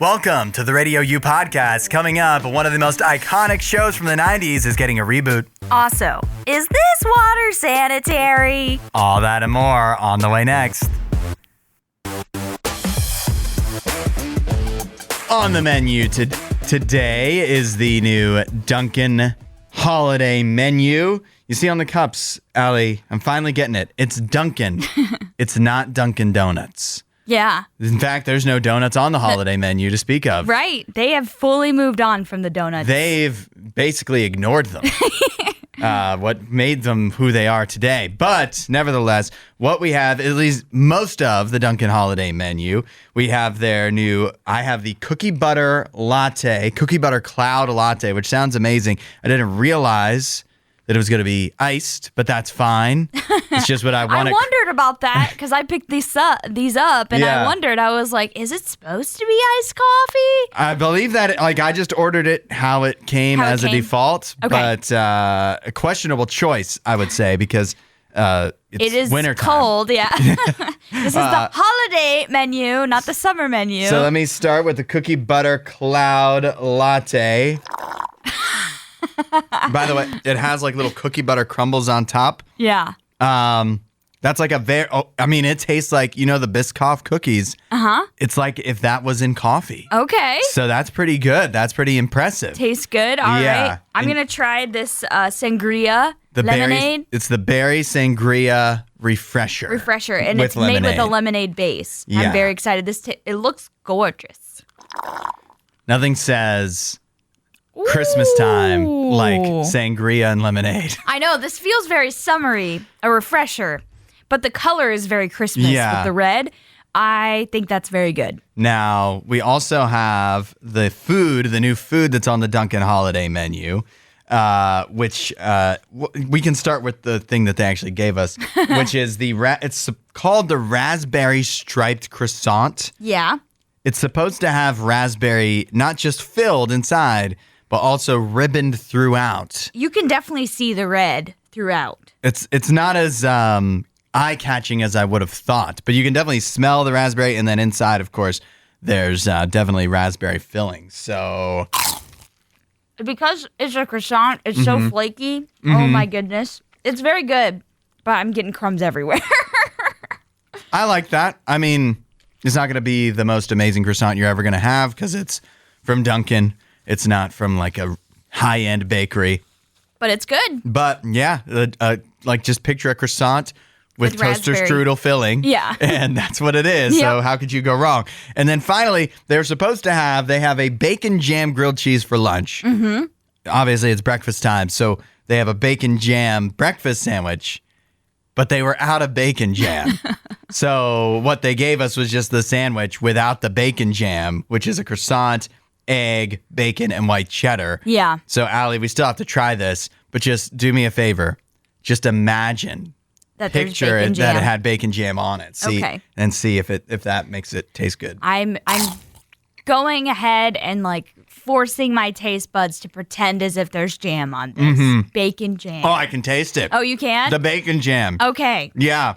Welcome to the RadioU Podcast. Coming up, one of the most iconic shows from the 90s is getting a reboot. Also, is this water sanitary? All that and more on the way next. On the menu today is the new Dunkin Holiday Menu. You see on the cups, Allie, I'm finally getting it. It's Dunkin'. It's not Dunkin' Donuts. Yeah. In fact, there's no donuts on the holiday menu to speak of. Right. They have fully moved on from the donuts. They've basically ignored them. What made them who they are today. But nevertheless, what we have, at least most of the Dunkin' Holiday Menu, we have their new, I have the cookie butter latte, cookie butter cloud latte, which sounds amazing. I didn't realize that it was going to be iced, but that's fine. It's just what I want. I wondered about that because I picked these up and Yeah. I wondered, I was like, is it supposed to be iced coffee? I believe that, I just ordered it how it came as a default, Okay. but a questionable choice, I would say, because It it's is wintertime. cold, yeah. This is the holiday menu, not the summer menu. So let me start with the cookie butter cloud latte. By the way, it has like little cookie butter crumbles on top. Yeah. That's like it tastes like, the Biscoff cookies. Uh-huh. It's like if that was in coffee. Okay. So that's pretty good. That's pretty impressive. Tastes good. All Yeah. right. I'm going to try this sangria The lemonade. It's the berry sangria refresher. And with it's made with a lemonade. lemonade base. Yeah. I'm very excited. It looks gorgeous. Nothing says Christmas time like Ooh. sangria and lemonade. I know, this feels very summery, a refresher, but the color is very Christmas with the red. I think that's very good. Now, we also have the new food that's on the Dunkin' Holiday Menu, which we can start with the thing that they actually gave us, which is it's called the Raspberry Striped Croissant. Yeah. It's supposed to have raspberry not just filled inside, but also ribboned throughout. You can definitely see the red throughout. It's not as eye-catching as I would have thought, but you can definitely smell the raspberry, and then inside, of course, there's definitely raspberry filling. So Because it's a croissant, it's so flaky. Oh my goodness. It's very good, but I'm getting crumbs everywhere. I like that. I mean, it's not going to be the most amazing croissant you're ever going to have because it's from Dunkin'. It's not from like a high-end bakery. But it's good. But yeah, just picture a croissant with toaster raspberry. strudel filling. Yeah. And that's what it is. Yep. So how could you go wrong? And then finally, they have a bacon jam grilled cheese for lunch. Mm-hmm. Obviously, it's breakfast time. So they have a bacon jam breakfast sandwich, but they were out of bacon jam. So what they gave us was just the sandwich without the bacon jam, which is a croissant, egg, bacon, and white cheddar. Yeah. So, Allie, we still have to try this, but just do me a favor. Just imagine, picture it, that it had bacon jam on it. See, Okay. And see if that makes it taste good. I'm going ahead and like forcing my taste buds to pretend as if there's jam on this. Bacon jam. Oh, I can taste it. Oh, you can? The bacon jam. Okay. Yeah.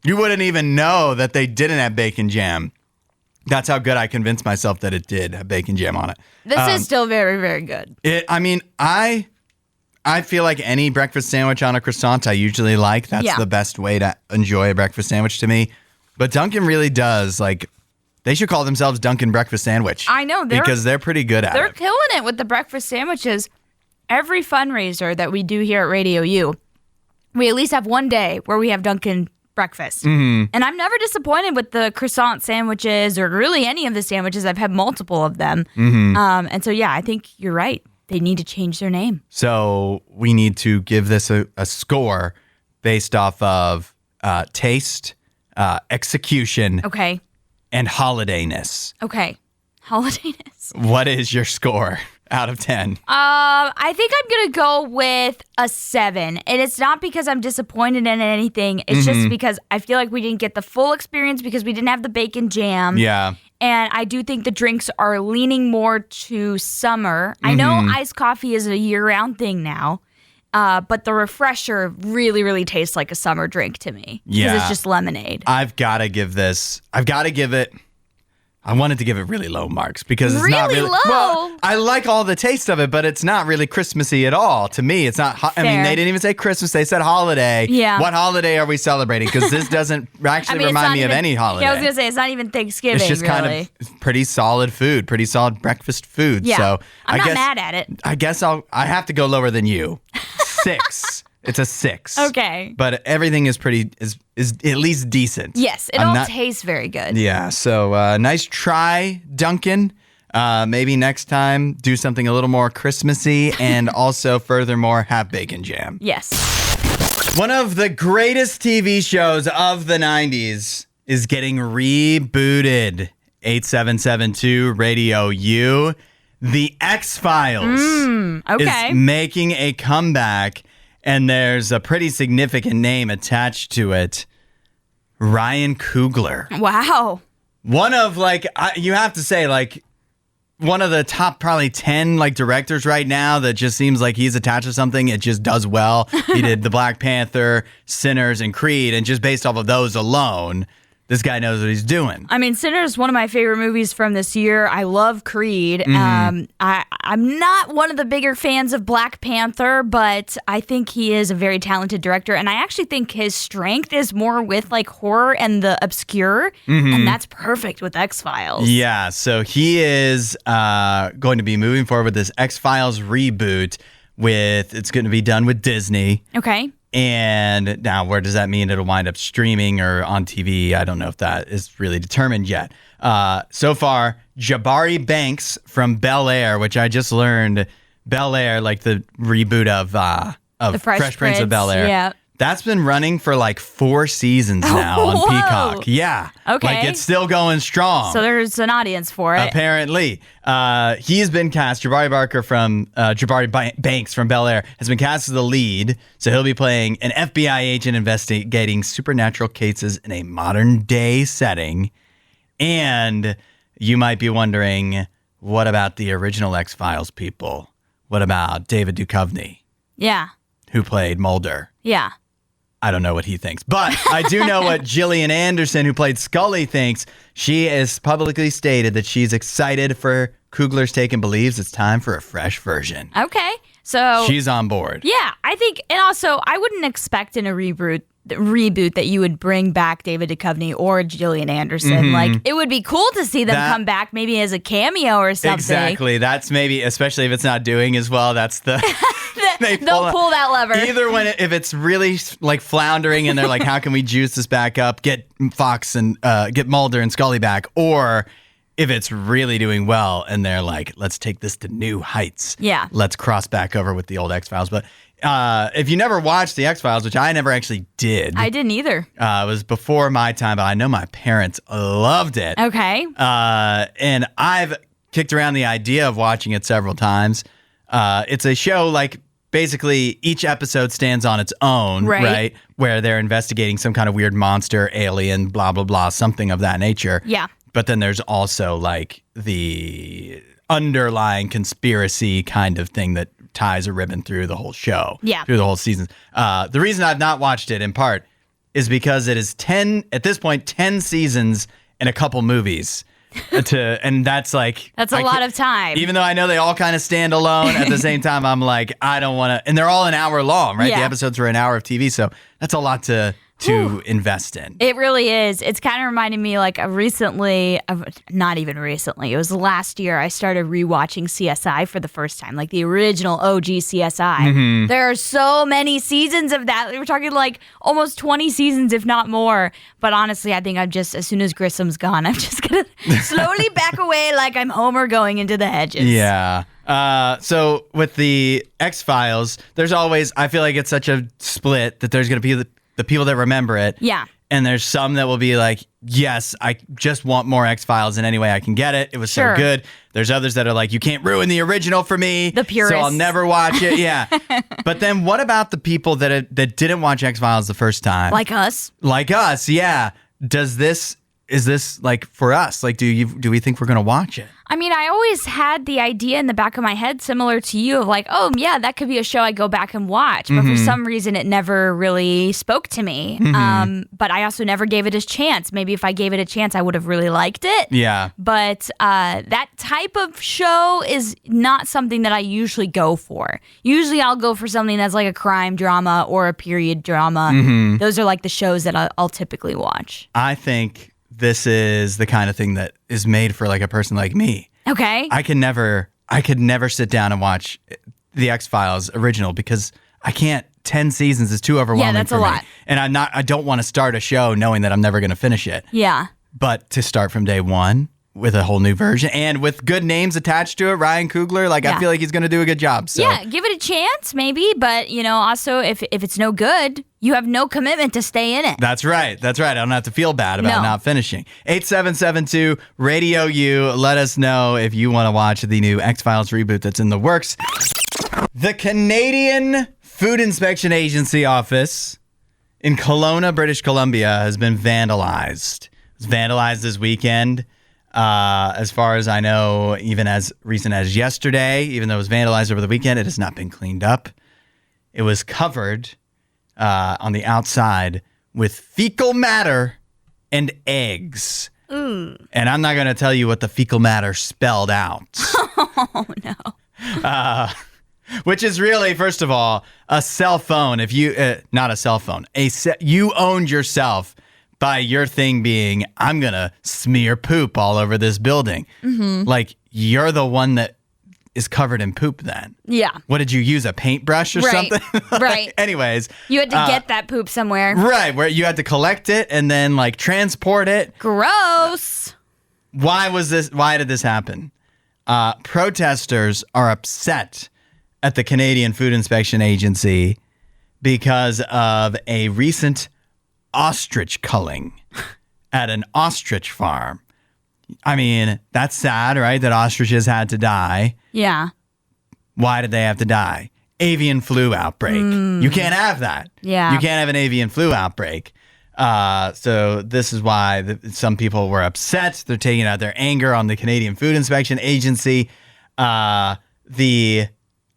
You wouldn't even know that they didn't have bacon jam. That's how good I convinced myself that it did have bacon jam on it. This is still very, very good. I feel like any breakfast sandwich on a croissant I usually like. That's the best way to enjoy a breakfast sandwich to me. But Dunkin' really does, they should call themselves Dunkin' Breakfast Sandwich. I know. Because they're pretty good at They're it. killing it with the breakfast sandwiches. Every fundraiser that we do here at Radio U, we at least have one day where we have Dunkin' breakfast. Mm-hmm. And I'm never disappointed with the croissant sandwiches or really any of the sandwiches. I've had multiple of them. Mm-hmm. And so, yeah, I think you're right. They need to change their name. So we need to give this a score based off of taste, execution, Okay. and holidayness. Okay. Holidayness. What is your score out of 10? I think I'm going to go with a 7. And it's not because I'm disappointed in anything. It's just because I feel like we didn't get the full experience because we didn't have the bacon jam. Yeah. And I do think the drinks are leaning more to summer. I know iced coffee is a year-round thing now. But the refresher really, really tastes like a summer drink to me. Yeah. Because it's just lemonade. I've got to give it, I wanted to give it really low marks because it's Really not really low? Well, I like all the taste of it, but it's not really Christmassy at all. To me, it's not. I mean, Fair. they didn't even say Christmas; they said holiday. Yeah. What holiday are we celebrating? Because this doesn't actually it's remind not me of even- any holiday. Yeah, I was gonna say it's not even Thanksgiving. It's just really. kind of pretty solid food, pretty solid breakfast food. Yeah. So I'm not guess, mad at it. I guess I have to go lower than you. 6. It's a 6. Okay. But everything is is at least decent. Yes, it I'm all not- tastes very good. Yeah. So nice try, Duncan. Maybe next time do something a little more Christmassy, and also furthermore have bacon jam. Yes. One of the greatest TV shows of the 90s is getting rebooted. 8772 Radio U. The X-Files Okay. is making a comeback, and there's a pretty significant name attached to it. Ryan Coogler. Wow. One of, you have to say, one of the top probably 10 directors right now that just seems like he's attached to something. It just does well. He did the Black Panther, Sinners, and Creed, and just based off of those alone, this guy knows what he's doing. I mean, Sinner is one of my favorite movies from this year. I love Creed. Mm-hmm. I'm not one of the bigger fans of Black Panther, but I think he is a very talented director. And I actually think his strength is more with horror and the obscure. And that's perfect with X-Files. Yeah, so he is going to be moving forward with this X-Files reboot. It's going to be done with Disney. Okay. And now, where does that mean it'll wind up streaming or on TV? I don't know if that is really determined yet. So far, Jabari Banks from Bel Air, which I just learned, Bel Air, the reboot of The Fresh Prince of Bel Air. Yeah. That's been running for 4 seasons now on Whoa. Peacock. Yeah. Okay. It's still going strong. So there's an audience for it. Apparently. He's been cast, Jabari Banks from Bel Air has been cast as the lead. So he'll be playing an FBI agent investigating supernatural cases in a modern day setting. And you might be wondering, what about the original X-Files people? What about David Duchovny, Yeah. who played Mulder? Yeah. I don't know what he thinks, but I do know what Gillian Anderson, who played Scully, thinks. She has publicly stated that she's excited for Coogler's take and believes it's time for a fresh version. Okay. So She's on board. yeah, I think, and also I wouldn't expect in a reboot that you would bring back David Duchovny or Gillian Anderson. It would be cool to see them come back maybe as a cameo or something. Exactly. That's maybe, especially if it's not doing as well, that's the... They'll pull that lever. Either if it's really floundering and they're like, how can we juice this back up, get Fox and get Mulder and Scully back, or if it's really doing well and they're like, let's take this to new heights. Yeah. Let's cross back over with the old X-Files. But if you never watched the X-Files, which I never actually did. I didn't either. It was before my time, but I know my parents loved it. Okay. And I've kicked around the idea of watching it several times. It's a show basically each episode stands on its own, right? Where they're investigating some kind of weird monster, alien, blah, blah, blah, something of that nature. Yeah. But then there's also the underlying conspiracy kind of thing that ties a ribbon through the whole show. Yeah. Through the whole season. The reason I've not watched it in part is because it is 10 seasons and a couple movies. And that's That's a lot of time. Even though I know they all kind of stand alone, at the same time, I'm like, I don't want to. And they're all an hour long, right? Yeah. The episodes are an hour of TV. So that's a lot to invest in. It really is. It's kind of reminding me not even recently. It was last year I started rewatching CSI for the first time, the original OG CSI. Mm-hmm. There are so many seasons of that. We're talking almost 20 seasons, if not more. But honestly, I think as soon as Grissom's gone, I'm just going to slowly back away like I'm Homer going into the hedges. Yeah. So with the X-Files, there's always, I feel like it's such a split that there's going to be the people that remember it. Yeah. And there's some that will be like, yes, I just want more X-Files in any way I can get it. It was Sure. so good. There's others that are like, you can't ruin the original for me. The purists. So I'll never watch it. Yeah. But then what about the people that didn't watch X-Files the first time? Like us. Like us, yeah. Does this is this like for us? Like, do we think we're gonna watch it? I mean, I always had the idea in the back of my head, similar to you, of like, oh, yeah, that could be a show I go back and watch. But for some reason, it never really spoke to me. But I also never gave it a chance. Maybe if I gave it a chance, I would have really liked it. Yeah. But that type of show is not something that I usually go for. Usually, I'll go for something that's like a crime drama or a period drama. Those are like the shows that I'll typically watch. I think this is the kind of thing that is made for like a person like me. Okay. I could never sit down and watch the X-Files original because I can't. 10 seasons is too overwhelming. Yeah, that's for a me. lot. And I don't want to start a show knowing that I'm never going to finish it. Yeah. But to start from day one with a whole new version and with good names attached to it, Ryan Coogler, like I feel like he's going to do a good job. So. Yeah, give it a chance maybe, but also if it's no good, you have no commitment to stay in it. That's right. I don't have to feel bad about not finishing. 8772 Radio U. Let us know if you want to watch the new X-Files reboot that's in the works. The Canadian Food Inspection Agency office in Kelowna, British Columbia has been vandalized. It was vandalized this weekend. As far as I know, even as recent as yesterday, even though it was vandalized over the weekend, it has not been cleaned up. It was covered on the outside with fecal matter and eggs. Ooh. And I'm not going to tell you what the fecal matter spelled out. Oh, no. Which is really, first of all, a cell phone. If you, not a cell phone, you owned yourself by your thing being, I'm going to smear poop all over this building. Like, you're the one that is covered in poop then. Yeah. What did you use, a paintbrush or something? Right. Anyways. You had to get that poop somewhere. Right, where you had to collect it and then, like, transport it. Gross. Why did this happen? Protesters are upset at the Canadian Food Inspection Agency because of a recent ostrich culling at an ostrich farm. I mean, that's sad, right? That ostriches had to die. Yeah. Why did they have to die? Avian flu outbreak. You can't have that. Yeah. You can't have an avian flu outbreak. So this is why some people were upset. They're taking out their anger on the Canadian Food Inspection Agency. The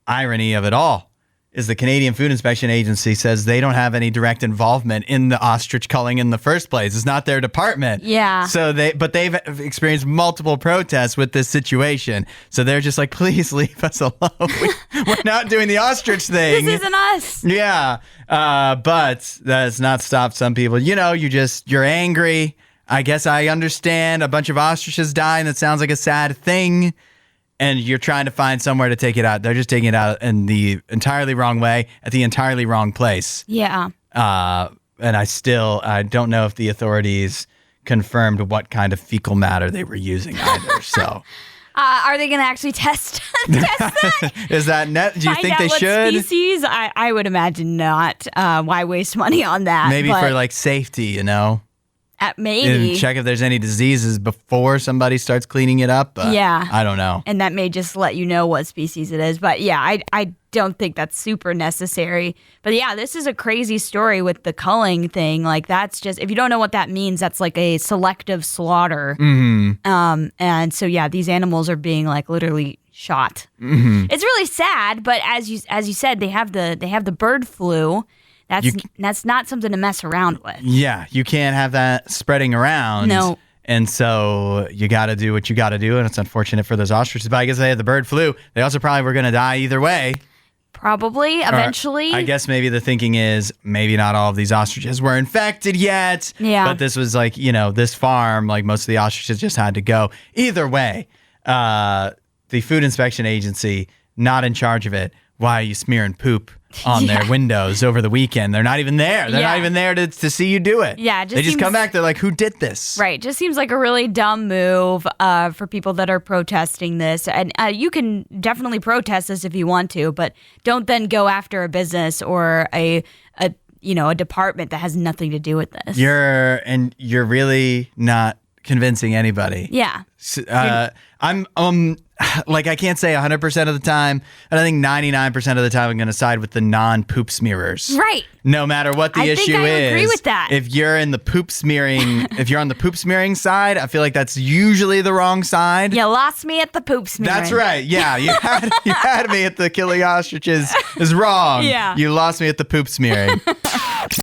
irony of it all is the Canadian Food Inspection Agency says they don't have any direct involvement in the ostrich culling in the first place. It's not their department. Yeah. So they've experienced multiple protests with this situation. So they're just like, please leave us alone. We're not doing the ostrich thing. This isn't us. Yeah. But that has not stopped some people. You're angry. I guess I understand. A bunch of ostriches die, and it sounds like a sad thing. And you're trying to find somewhere to take it out. They're just taking it out in the entirely wrong way at the entirely wrong place. Yeah. And I don't know if the authorities confirmed what kind of fecal matter they were using either. So, are they going to actually test that? Is that net? Do you Find think out they what should? Species? I would imagine not. Why waste money on that? Maybe for like safety, maybe. And check if there's any diseases before somebody starts cleaning it up. Yeah. I don't know. And that may just let you know what species it is. But yeah, I don't think that's super necessary. But yeah, this is a crazy story with the culling thing. Like, that's just, if you don't know what that means, that's like a selective slaughter. And so yeah, these animals are being like literally shot. It's really sad, but as you said, they have the bird flu. That's not something to mess around with. Yeah, you can't have that spreading around. No. And so you got to do what you got to do, and it's unfortunate for those ostriches. But I guess they had the bird flu. They also probably were going to die either way. Probably, eventually. I guess maybe the thinking is maybe not all of these ostriches were infected yet. Yeah. But this was like, this farm, like most of the ostriches just had to go. Either way, the Food Inspection Agency, not in charge of it. Why are you smearing poop on their windows over the weekend? They're not even there. They're not even there to see you do it. Yeah, they just come back. They're like, who did this? Right. Just seems like a really dumb move for people that are protesting this. And you can definitely protest this if you want to, but don't then go after a business or a department that has nothing to do with this. You're really not convincing anybody. Yeah. I'm like I can't say 100% of the time, but I think 99% of the time I'm going to side with the non-poop smearers. Right. No matter what the issue I is. agree with that. If you're in the poop smearing, if you're on the poop smearing side, I feel like that's usually the wrong side. You lost me at the poop smearing. That's right. Yeah, you had me at the killing ostriches is wrong. Yeah. You lost me at the poop smearing.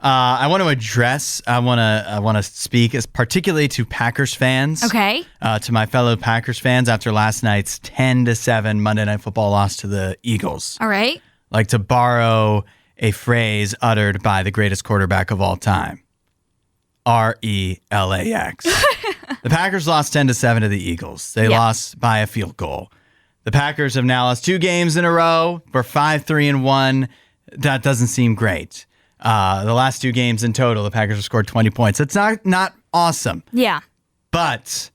I want to speak as particularly to Packers fans. Okay. To my fellow Packers fans after last night's 10-7 Monday Night Football loss to the Eagles. All right. Like to borrow a phrase uttered by the greatest quarterback of all time. RELAX. The Packers lost 10-7 to the Eagles. They lost by a field goal. The Packers have now lost 2 games in a row. We're 5-3-1. That doesn't seem great. The last 2 games in total, the Packers have scored 20 points. It's not awesome. Yeah. But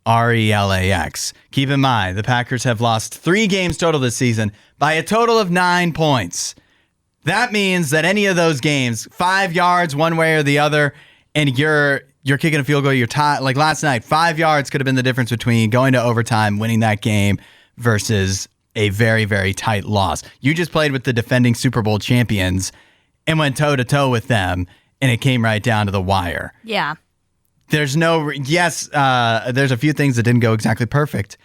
RELAX. Keep in mind, the Packers have lost 3 games total this season by a total of 9 points. That means that any of those games, 5 yards one way or the other, and you're kicking a field goal, you're tied. Like last night, 5 yards could have been the difference between going to overtime, winning that game, versus a very, very tight loss. You just played with the defending Super Bowl champions and went toe-to-toe with them, and it came right down to the wire. Yeah. There's there's a few things that didn't go exactly perfect,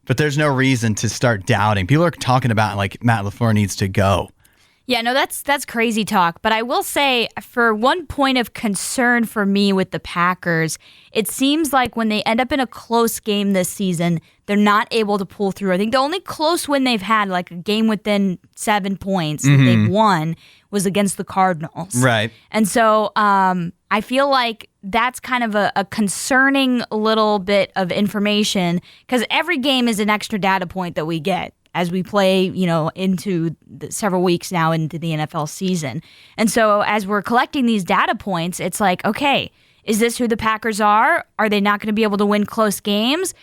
but there's no reason to start doubting. People are talking about like Matt LaFleur needs to go. Yeah, no, that's crazy talk. But I will say, for one point of concern for me with the Packers, it seems like when they end up in a close game this season, they're not able to pull through. I think the only close win they've had, like a game within 7 points that they've won, was against the Cardinals. Right. And so I feel like that's kind of a concerning little bit of information, because every game is an extra data point that we get as we play, into several weeks now into the NFL season. And so as we're collecting these data points, it's like, okay, is this who the Packers are? Are they not going to be able to win close games?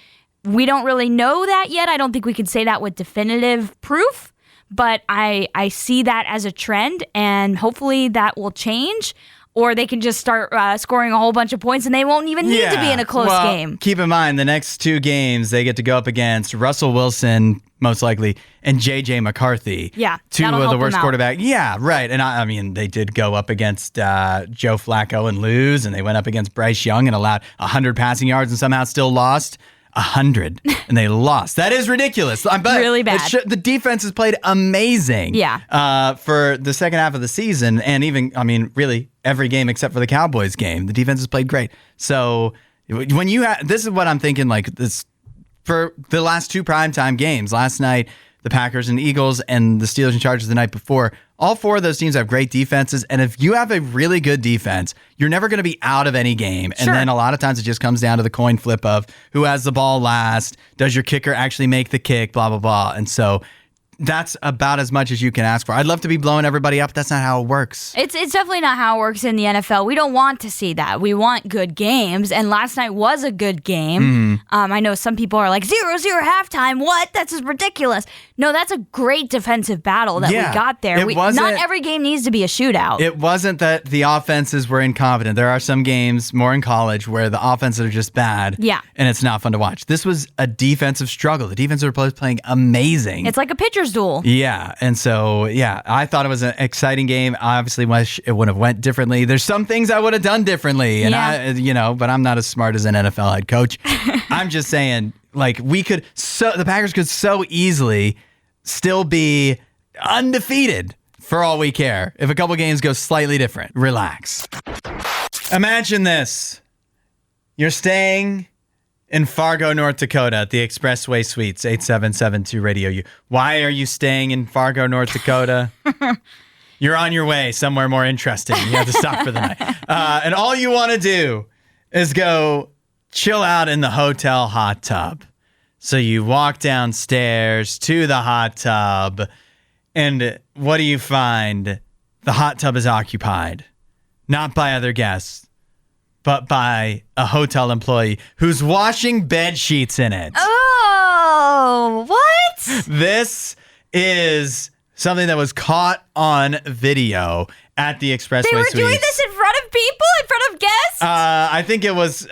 We don't really know that yet. I don't think we can say that with definitive proof, but I see that as a trend, and hopefully that will change. Or they can just start scoring a whole bunch of points, and they won't even need to be in a close game. Keep in mind, the next 2 games, they get to go up against Russell Wilson, most likely, and J.J. McCarthy. Yeah, 2 of the worst quarterbacks. Yeah, right. And I mean, they did go up against Joe Flacco and lose, and they went up against Bryce Young and allowed 100 passing yards and somehow still lost 100, and they lost. That is ridiculous. But really bad. The defense has played amazing. Yeah. For the second half of the season, and even, I mean, really every game except for the Cowboys game, the defense has played great. So when this is what I'm thinking, like this for the last 2 primetime games, last night, the Packers and Eagles, and the Steelers and Chargers the night before. All 4 of those teams have great defenses, and if you have a really good defense, you're never going to be out of any game. And then a lot of times it just comes down to the coin flip of who has the ball last, does your kicker actually make the kick, blah, blah, blah. And so that's about as much as you can ask for. I'd love to be blowing everybody up. That's not how it works. It's definitely not how it works in the NFL. We don't want to see that. We want good games, and last night was a good game. I know some people are like, 0-0 halftime. What? That's just ridiculous. No, that's a great defensive battle that we got there. Not every game needs to be a shootout. It wasn't that the offenses were incompetent. There are some games, more in college, where the offenses are just bad. Yeah. And it's not fun to watch. This was a defensive struggle. The defensive players playing amazing. It's like a pitcher's duel. Yeah. And so, I thought it was an exciting game. I obviously wish it would have went differently. There's some things I would have done differently. And but I'm not as smart as an NFL head coach. I'm just saying, like, the Packers could so easily still be undefeated for all we care. If a couple games go slightly different, relax. Imagine this. You're staying in Fargo, North Dakota at the Expressway Suites, 8772 Radio U. Why are you staying in Fargo, North Dakota? You're on your way somewhere more interesting. You have to stop for the night. And all you want to do is go chill out in the hotel hot tub. So you walk downstairs to the hot tub, and what do you find? The hot tub is occupied. Not by other guests, but by a hotel employee who's washing bed sheets in it. Oh, what? This is something that was caught on video at the Expressway Suites. They were doing this in front of people? In front of guests? I think it was,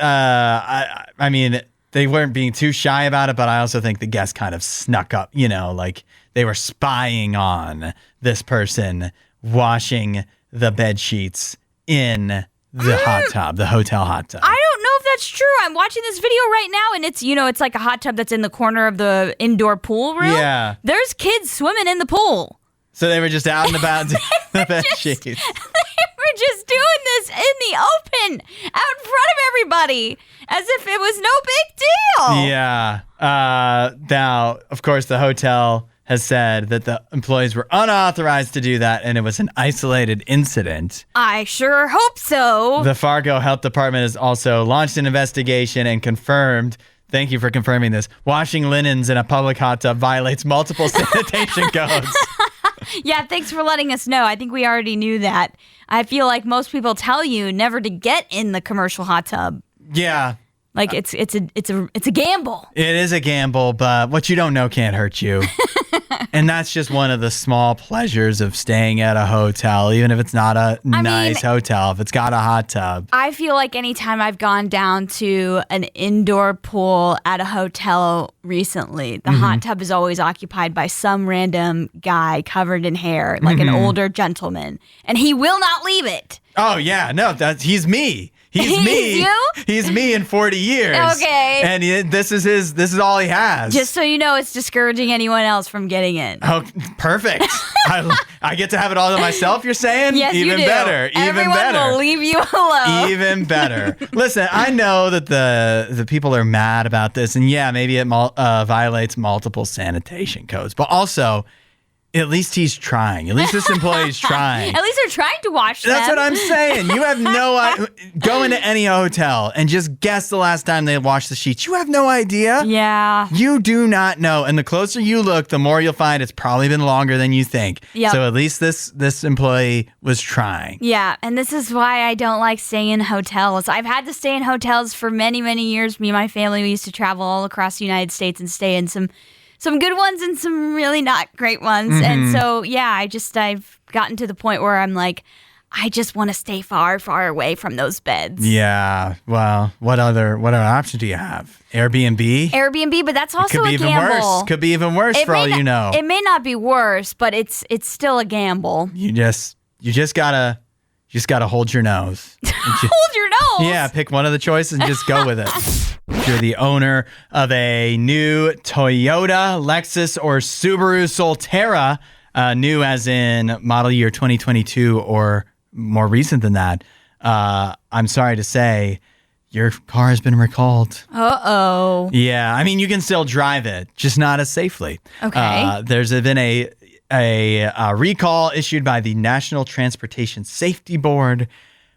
they weren't being too shy about it, but I also think the guests kind of snuck up, like they were spying on this person washing the bed sheets in the hot tub, the hotel hot tub. I don't know if that's true. I'm watching this video right now, and it's like a hot tub that's in the corner of the indoor pool room. Yeah. There's kids swimming in the pool. So they were just out and about doing the bed sheets. They were just doing this in the open, out in front of everybody, as if it was no big deal. Yeah. Now, of course, the hotel has said that the employees were unauthorized to do that, and it was an isolated incident. I sure hope so. The Fargo Health Department has also launched an investigation and confirmed, thank you for confirming this, washing linens in a public hot tub violates multiple sanitation codes. Yeah, thanks for letting us know. I think we already knew that. I feel like most people tell you never to get in the commercial hot tub. Yeah. Like it's a gamble. It is a gamble, but what you don't know can't hurt you. And that's just one of the small pleasures of staying at a hotel, even if it's not a nice hotel, if it's got a hot tub. I feel like anytime I've gone down to an indoor pool at a hotel recently, the hot tub is always occupied by some random guy covered in hair, like an older gentleman, and he will not leave it. Oh, yeah. No, he's me. He's me. You? He's me in 40 years. Okay. And this is all he has. Just so you know, it's discouraging anyone else from getting in. Oh, perfect. I get to have it all to myself, you're saying? Yes, Even you do. better. Everyone Even better. will leave you alone. Even better. Listen, I know that the people are mad about this, and yeah, maybe it violates multiple sanitation codes, but also, at least he's trying. At least this employee's trying. At least they're trying to wash them. That's what I'm saying. You have no idea. Go into any hotel and just guess the last time they washed the sheets. You have no idea. Yeah. You do not know. And the closer you look, the more you'll find it's probably been longer than you think. Yep. So at least this employee was trying. Yeah, and this is why I don't like staying in hotels. I've had to stay in hotels for many, many years. Me and my family, we used to travel all across the United States and stay in some good ones and some really not great ones. And so, yeah, I've gotten to the point where I'm like, I just want to stay far, far away from those beds. Yeah. Well, what other option do you have? Airbnb, but that's also could be a gamble. even worse. Could be even worse for all you know. It may not be worse, but it's still a gamble. You just gotta hold your nose. Hold your nose. Yeah, pick one of the choices and just go with it. If you're the owner of a new Toyota, Lexus, or Subaru Solterra, new as in model year 2022 or more recent than that, I'm sorry to say, your car has been recalled. Uh-oh. Yeah, I mean, you can still drive it, just not as safely. Okay. There's been a recall issued by the National Transportation Safety Board,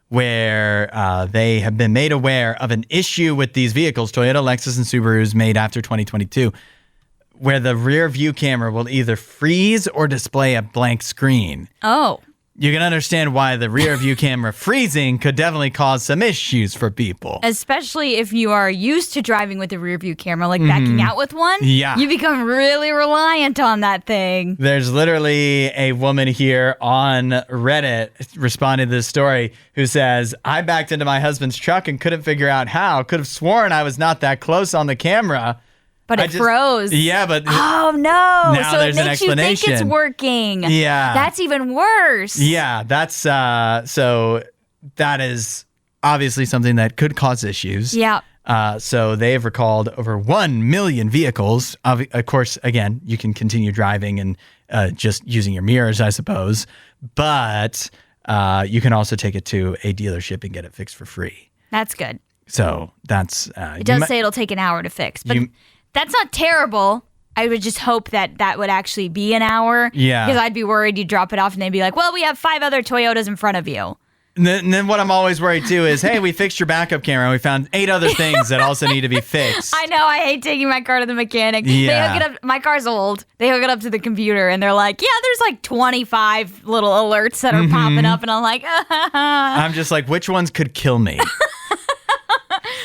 where they have been made aware of an issue with these vehicles, Toyota, Lexus, and Subarus made after 2022, where the rear view camera will either freeze or display a blank screen. Oh. You can understand why the rear view camera freezing could definitely cause some issues for people. Especially if you are used to driving with a rear view camera, like backing out with one. Yeah. You become really reliant on that thing. There's literally a woman here on Reddit responding to this story who says, I backed into my husband's truck and couldn't figure out how. Could have sworn I was not that close on the camera. But it froze. Yeah, but oh no! Now so there's it makes an you think explanation. it's working. Yeah, that's even worse. Yeah, that's so that is obviously something that could cause issues. Yeah. So they have recalled over 1 million vehicles. Of course, again, you can continue driving and just using your mirrors, I suppose. But you can also take it to a dealership and get it fixed for free. That's good. So that's it does say it'll take an hour to fix, but that's not terrible. I would just hope that would actually be an hour. Yeah. Because I'd be worried you'd drop it off and they'd be like, well, we have 5 other Toyotas in front of you. And then what I'm always worried too is, hey, we fixed your backup camera and we found 8 other things that also need to be fixed. I know. I hate taking my car to the mechanic. Yeah. They hook it up. My car's old. They hook it up to the computer and they're like, yeah, there's like 25 little alerts that are popping up. And I'm like, I'm just like, which ones could kill me?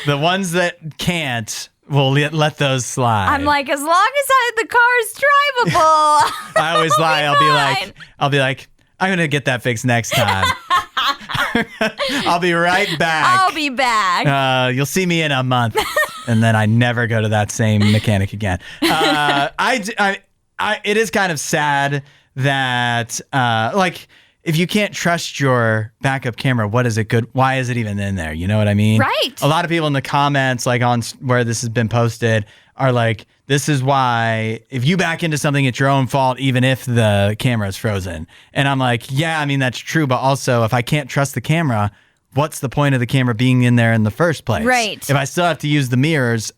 The ones that can't, we'll let those slide. I'm like, as long as the car's drivable. I always lie. I'll be like, I'm going to get that fixed next time. I'll be right back. I'll be back. You'll see me in a month. and then I never go to that same mechanic again. It is kind of sad that if you can't trust your backup camera, what is it good? Why is it even in there? You know what I mean? Right. A lot of people in the comments, like on where this has been posted, are like, this is why if you back into something, it's your own fault, even if the camera is frozen. And I'm like, yeah, I mean, that's true. But also, if I can't trust the camera, what's the point of the camera being in there in the first place? Right. If I still have to use the mirrors,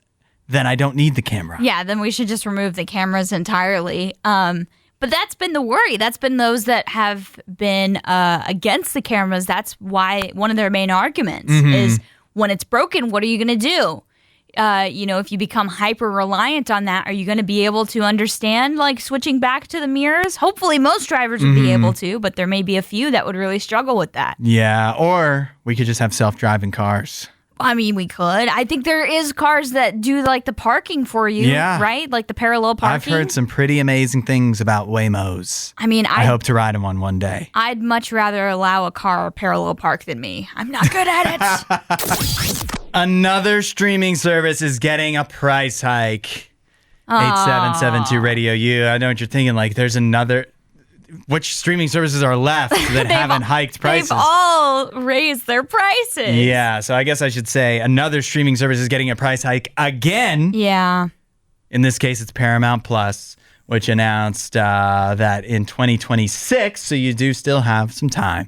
then I don't need the camera. Yeah, then we should just remove the cameras entirely. But that's been the worry. That's been those that have been against the cameras. That's why one of their main arguments is when it's broken, what are you going to do? If you become hyper reliant on that, are you going to be able to understand like switching back to the mirrors? Hopefully most drivers would be able to, but there may be a few that would really struggle with that. Yeah, or we could just have self-driving cars. I mean, we could. I think there is cars that do like the parking for you, right? Like the parallel parking. I've heard some pretty amazing things about Waymos. I mean, I hope to ride them on one day. I'd much rather allow a car parallel park than me. I'm not good at it. Another streaming service is getting a price hike. 8772 Radio U. I know what you're thinking. Like, there's another. Which streaming services are left that haven't hiked prices? They've all raised their prices. Yeah, so I guess I should say another streaming service is getting a price hike again. Yeah. In this case, it's Paramount Plus, which announced that in 2026, so you do still have some time,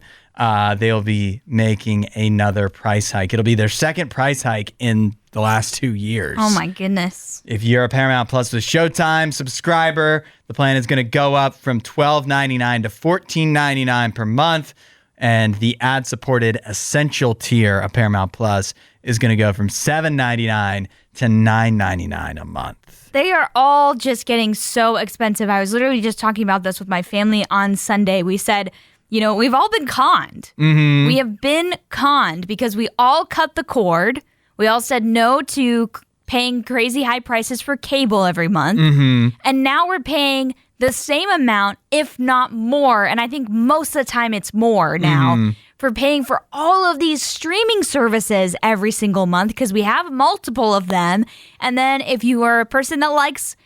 they'll be making another price hike. It'll be their second price hike in the last 2 years. Oh, my goodness. If you're a Paramount Plus with Showtime subscriber, the plan is going to go up from $12.99 to $14.99 per month. And the ad-supported essential tier of Paramount Plus is going to go from $7.99 to $9.99 a month. They are all just getting so expensive. I was literally just talking about this with my family on Sunday. We said, we've all been conned. Mm-hmm. We have been conned because we all cut the cord. We all said no to paying crazy high prices for cable every month. Mm-hmm. And now we're paying the same amount, if not more. And I think most of the time it's more now for paying for all of these streaming services every single month because we have multiple of them. And then if you are a person that likes,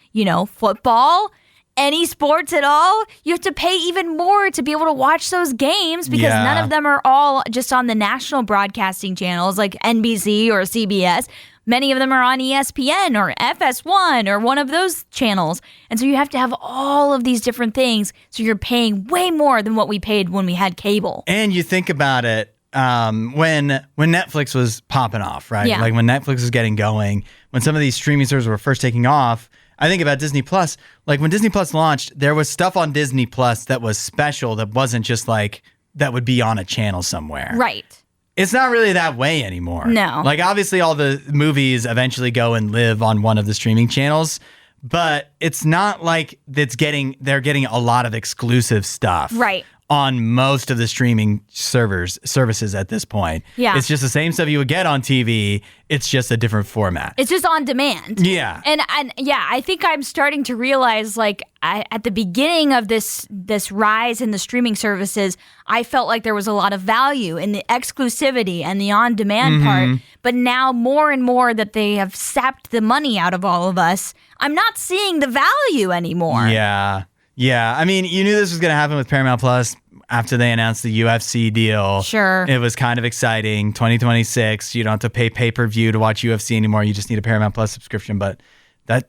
football, any sports at all, you have to pay even more to be able to watch those games because none of them are all just on the national broadcasting channels like NBC or CBS. Many of them are on ESPN or FS1 or one of those channels. And so you have to have all of these different things. So you're paying way more than what we paid when we had cable. And you think about it, when Netflix was popping off, right? Yeah. Like when Netflix was getting going, when some of these streaming services were first taking off, I think about Disney Plus. Like when Disney Plus launched, there was stuff on Disney Plus that was special that wasn't just like that would be on a channel somewhere. Right. It's not really that way anymore. No. Like obviously all the movies eventually go and live on one of the streaming channels, but it's not like they're getting a lot of exclusive stuff. Right. On most of the streaming services at this point. Yeah. It's just the same stuff you would get on TV. It's just a different format. It's just on demand. Yeah. And yeah, I think I'm starting to realize like at the beginning of this rise in the streaming services, I felt like there was a lot of value in the exclusivity and the on-demand part. But now more and more that they have sapped the money out of all of us, I'm not seeing the value anymore. Yeah. Yeah, I mean, you knew this was going to happen with Paramount Plus after they announced the UFC deal. Sure. It was kind of exciting. 2026, you don't have to pay pay-per-view to watch UFC anymore. You just need a Paramount Plus subscription, but that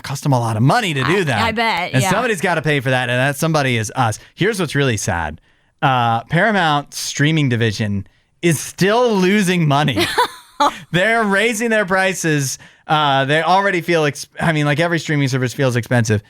cost them a lot of money to do that. I bet, and somebody's got to pay for that, and that somebody is us. Here's what's really sad. Paramount streaming division is still losing money. They're raising their prices. They already feel, like every streaming service feels expensive.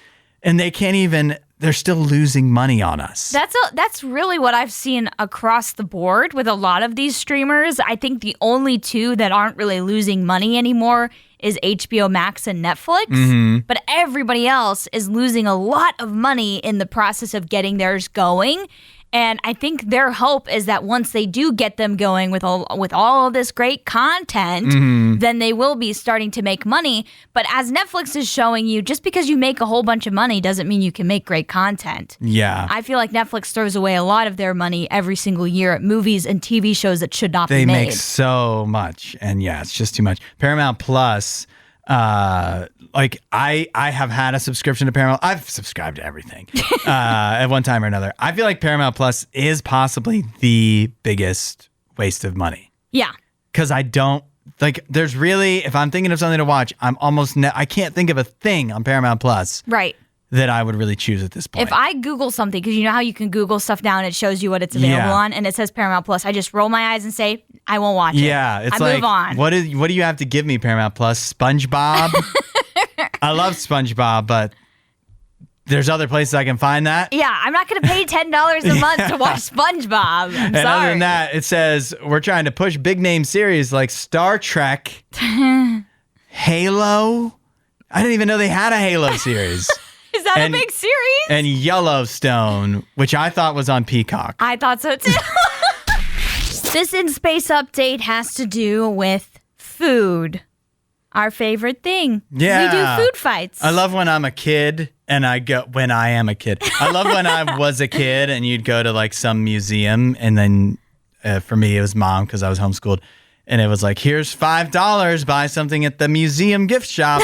And they're still losing money on us. That's really what I've seen across the board with a lot of these streamers. I think the only two that aren't really losing money anymore is HBO Max and Netflix. But everybody else is losing a lot of money in the process of getting theirs going. And I think their hope is that once they do get them going with all of this great content, then they will be starting to make money. But as Netflix is showing you, just because you make a whole bunch of money doesn't mean you can make great content. Yeah. I feel like Netflix throws away a lot of their money every single year at movies and TV shows that should not be made. They make so much. And yeah, it's just too much. Paramount Plus, like I have had a subscription to Paramount. I've subscribed to everything at one time or another. I feel like Paramount Plus is possibly the biggest waste of money. Yeah. Because I don't, like, there's really, if I'm thinking of something to watch, I'm almost, I can't think of a thing on Paramount Plus. Right. That I would really choose at this point. If I Google something, because you know how you can Google stuff now and it shows you what it's available on, and it says Paramount Plus, I just roll my eyes and say, I won't watch it. Yeah, it's I move on. What do you have to give me, Paramount Plus? SpongeBob? I love SpongeBob, but there's other places I can find that. Yeah, I'm not going to pay $10 a month to watch SpongeBob. I'm sorry. Other than that, it says we're trying to push big name series like Star Trek, Halo. I didn't even know they had a Halo series. Is that a big series? And Yellowstone, which I thought was on Peacock. I thought so too. This In Space update has to do with food. Our favorite thing. Yeah. We do food fights. I love when I'm a kid and when I am a kid. I love when I was a kid and you'd go to like some museum and then for me it was Mom because I was homeschooled. And it was like, here's $5, buy something at the museum gift shop.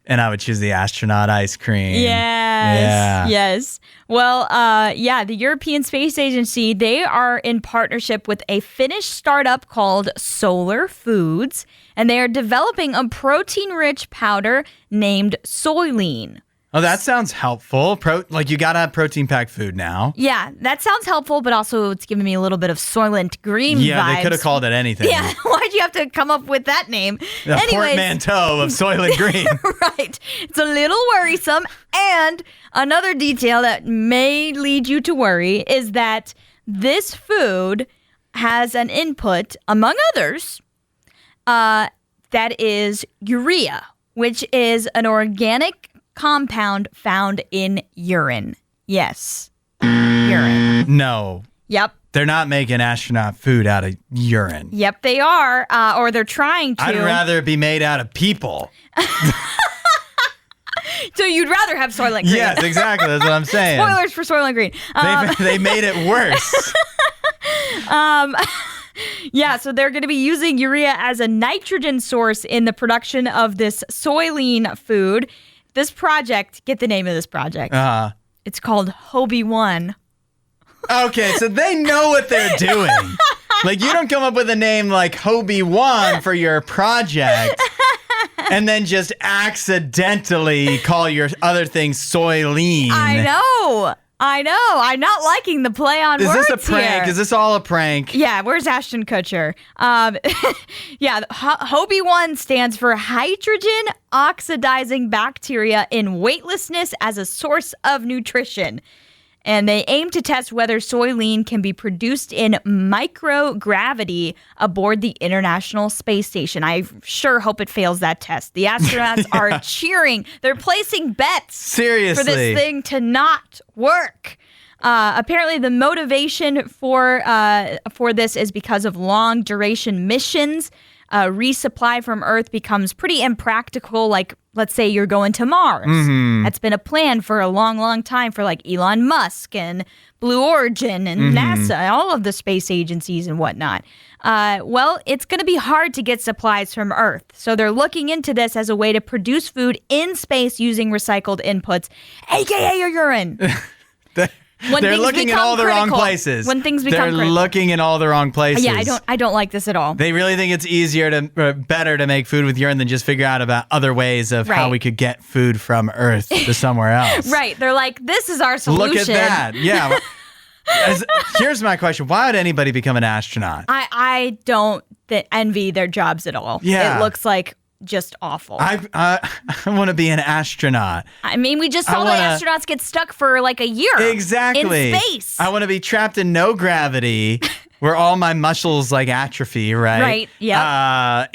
And I would choose the astronaut ice cream. Yes. Well, the European Space Agency, they are in partnership with a Finnish startup called Solar Foods. And they are developing a protein-rich powder named soylene. Oh, that sounds helpful. Like you gotta have protein-packed food now. Yeah, that sounds helpful, but also it's giving me a little bit of Soylent Green vibes. Yeah, they could have called it anything. Yeah, why'd you have to come up with that name? The portmanteau of Soylent Green. Right. It's a little worrisome. And another detail that may lead you to worry is that this food has an input, among others, that is urea, which is an organic compound found in urine. Yes. Urine. No. Yep. They're not making astronaut food out of urine. Yep, they are. Or they're trying to. I'd rather it be made out of people. So you'd rather have Soylent Green. Yes, exactly. That's what I'm saying. Spoilers for Soylent Green. They made it worse. Yeah, so they're going to be using urea as a nitrogen source in the production of this soylene food. This project, get the name of this project. It's called Hobie 1. Okay, so they know what they're doing. Like, you don't come up with a name like Hobie 1 for your project and then just accidentally call your other thing soylene. I know. I'm not liking the play on words here. Is this a prank? Is this all a prank? Yeah, where's Ashton Kutcher? Hobie 1 stands for hydrogen oxidizing bacteria in weightlessness as a source of nutrition. And they aim to test whether soylene can be produced in microgravity aboard the International Space Station. I sure hope it fails that test. The astronauts are cheering. They're placing bets. Seriously. For this thing to not work. Apparently, the motivation for this is because of long duration missions. Resupply from Earth becomes pretty impractical. Like, let's say you're going to Mars. Mm-hmm. That's been a plan for a long, long time for like Elon Musk and Blue Origin and NASA, all of the space agencies and whatnot. Well, it's going to be hard to get supplies from Earth. So they're looking into this as a way to produce food in space using recycled inputs, aka your urine. They're looking in all the wrong places. When things become critical. They're looking in all the wrong places. Yeah, I don't like this at all. They really think it's better to make food with urine than just figure out about other ways of how we could get food from Earth to somewhere else. Right. They're like, this is our solution. Look at that. Yeah. Here's my question. Why would anybody become an astronaut? I don't envy their jobs at all. Yeah. It looks like just awful. I want to be an astronaut. I mean, we just saw the astronauts get stuck for like a year. Exactly. In space. I want to be trapped in no gravity where all my muscles like atrophy, right? Right, yeah.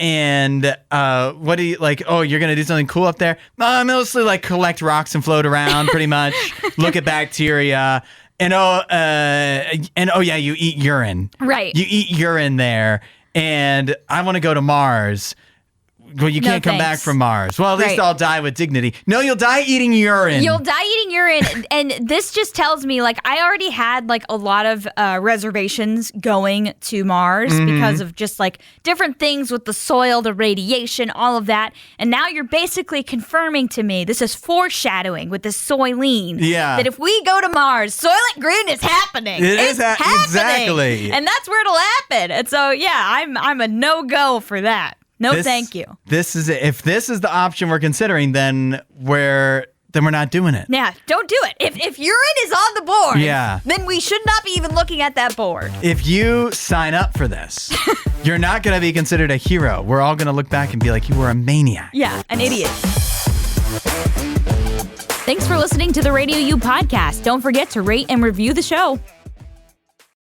What do you like? Oh, you're going to do something cool up there? Mostly like collect rocks and float around pretty much. Look at bacteria. And yeah, you eat urine. Right. You eat urine there, and I want to go to Mars. Well, you can't come back from Mars. Well, at least I'll die with dignity. No, you'll die eating urine. You'll die eating urine. And this just tells me, like, I already had, like, a lot of reservations going to Mars because of just, like, different things with the soil, the radiation, all of that. And now you're basically confirming to me, this is foreshadowing with this soylene. Yeah. That if we go to Mars, Soylent Green is happening. It's happening. Exactly. And that's where it'll happen. And so, yeah, I'm a no-go for that. No, thank you. If this is the option we're considering, then we're not doing it. Yeah, don't do it. If urine is on the board, then we should not be even looking at that board. If you sign up for this, you're not going to be considered a hero. We're all going to look back and be like, you were a maniac. Yeah, an idiot. Thanks for listening to the RadioU Podcast. Don't forget to rate and review the show.